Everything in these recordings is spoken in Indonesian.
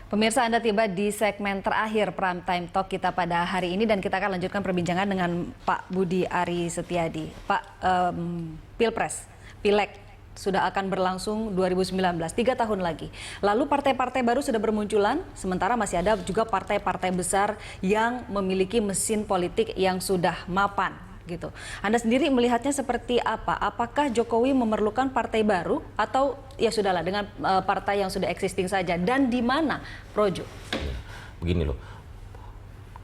Pemirsa, Anda tiba di segmen terakhir Prime Time Talk kita pada hari ini dan kita akan lanjutkan perbincangan dengan Pak Budi Ari Setiadi. Pak, Pilpres, Pileg sudah akan berlangsung 2019, 3 tahun lagi. Lalu partai-partai baru sudah bermunculan, sementara masih ada juga partai-partai besar yang memiliki mesin politik yang sudah mapan. Gitu. Anda sendiri melihatnya seperti apa? Apakah Jokowi memerlukan partai baru atau ya sudahlah dengan partai yang sudah existing saja? Dan di mana, Projo? Begini loh,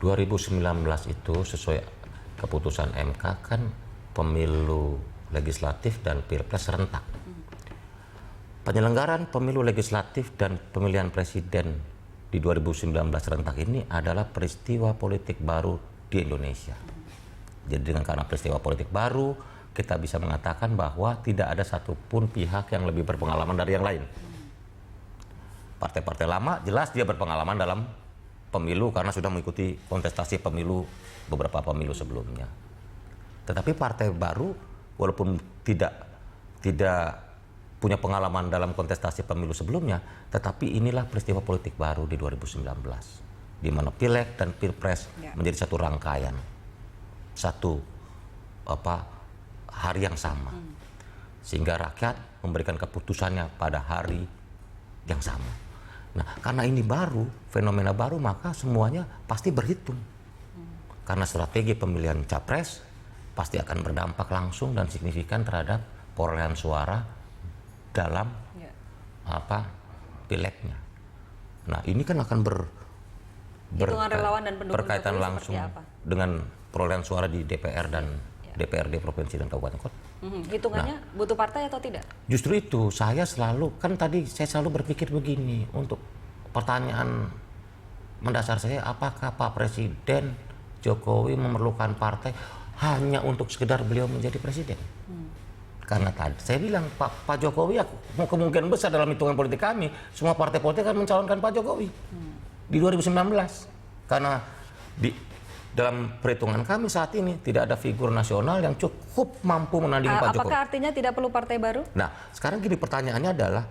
2019 itu sesuai keputusan MK kan pemilu legislatif dan pilpres serentak. Penyelenggaraan pemilu legislatif dan pemilihan presiden di 2019 serentak ini adalah peristiwa politik baru di Indonesia. Jadi karena peristiwa politik baru, kita bisa mengatakan bahwa tidak ada satupun pihak yang lebih berpengalaman dari yang lain. Partai-partai lama jelas dia berpengalaman dalam pemilu karena sudah mengikuti kontestasi pemilu beberapa pemilu sebelumnya. Tetapi partai baru walaupun tidak punya pengalaman dalam kontestasi pemilu sebelumnya, tetapi inilah peristiwa politik baru di 2019, di mana Pileg dan Pilpres menjadi satu rangkaian. Satu hari yang sama, sehingga rakyat memberikan keputusannya pada hari yang sama. Nah, karena ini baru, fenomena baru, maka semuanya pasti berhitung. Karena strategi pemilihan capres pasti akan berdampak langsung dan signifikan terhadap perolehan suara dalam pilegnya. Nah, ini kan akan relawan dan pendukung berkaitan langsung dengan perolehan suara di DPR dan DPRD provinsi dan kabupaten kota. Hitungannya butuh partai atau tidak? Justru itu saya selalu saya selalu berpikir begini, untuk pertanyaan mendasar saya, apakah Pak Presiden Jokowi memerlukan partai hanya untuk sekedar beliau menjadi presiden? Karena tadi saya bilang Pak Jokowi kemungkinan besar dalam hitungan politik kami, semua partai politik akan mencalonkan Pak Jokowi di 2019 karena dalam perhitungan kami saat ini tidak ada figur nasional yang cukup mampu menandingi Pak Jokowi. Apakah artinya tidak perlu partai baru? Nah, sekarang gini pertanyaannya adalah,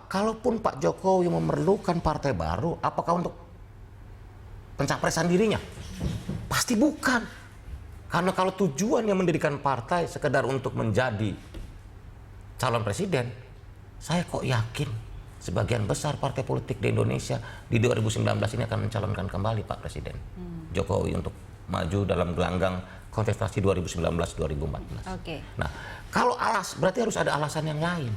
kalaupun Pak Jokowi memerlukan partai baru, apakah untuk pencapresan dirinya? Pasti bukan. Karena kalau tujuannya mendirikan partai sekedar untuk menjadi calon presiden, saya kok yakin sebagian besar partai politik di Indonesia di 2019 ini akan mencalonkan kembali Pak Presiden Jokowi untuk maju dalam gelanggang kontestasi 2019-2014. Nah, kalau berarti harus ada alasan yang lain.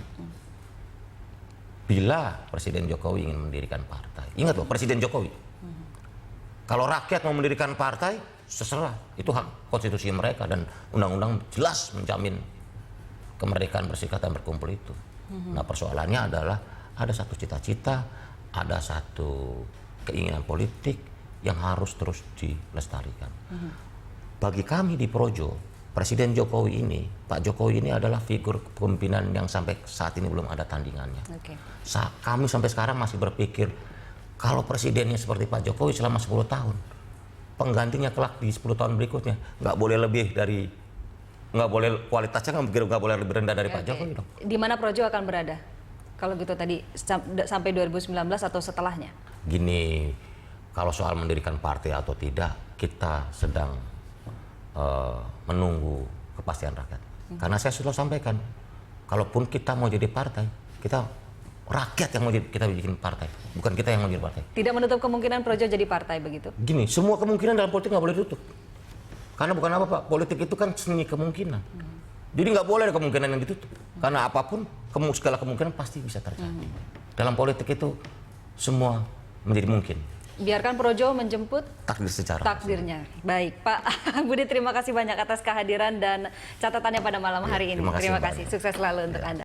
Bila Presiden Jokowi ingin mendirikan partai, ingat loh, Presiden Jokowi. Kalau rakyat mau mendirikan partai, terserah, itu hak konstitusi mereka dan undang-undang jelas menjamin kemerdekaan berserikat dan berkumpul itu. Nah, persoalannya adalah ada satu cita-cita, ada satu keinginan politik yang harus terus dilestarikan. Bagi kami di Projo, Presiden Jokowi ini, Pak Jokowi ini adalah figur kepemimpinan yang sampai saat ini belum ada tandingannya. Kami sampai sekarang masih berpikir, kalau presidennya seperti Pak Jokowi selama 10 tahun, penggantinya kelak di 10 tahun berikutnya, nggak boleh kualitasnya nggak boleh lebih rendah dari Pak Jokowi dong. Di mana Projo akan berada? Kalau gitu tadi sampai 2019 atau setelahnya? Gini, kalau soal mendirikan partai atau tidak, kita sedang menunggu kepastian rakyat. Karena saya sudah sampaikan, kalaupun kita mau jadi partai, rakyat yang mau kita bikin partai, bukan kita yang mau jadi partai. Tidak menutup kemungkinan Projo jadi partai begitu? Gini, semua kemungkinan dalam politik nggak boleh ditutup. Karena bukan apa Pak, politik itu kan seni kemungkinan. Jadi nggak boleh ada kemungkinan yang ditutup. Karena apapun, segala kemungkinan pasti bisa terjadi. Dalam politik itu semua menjadi mungkin. Biarkan Projo menjemput takdirnya. Baik, Pak Budi, terima kasih banyak atas kehadiran dan catatannya pada malam hari ini. Terima kasih. Sukses selalu untuk Anda.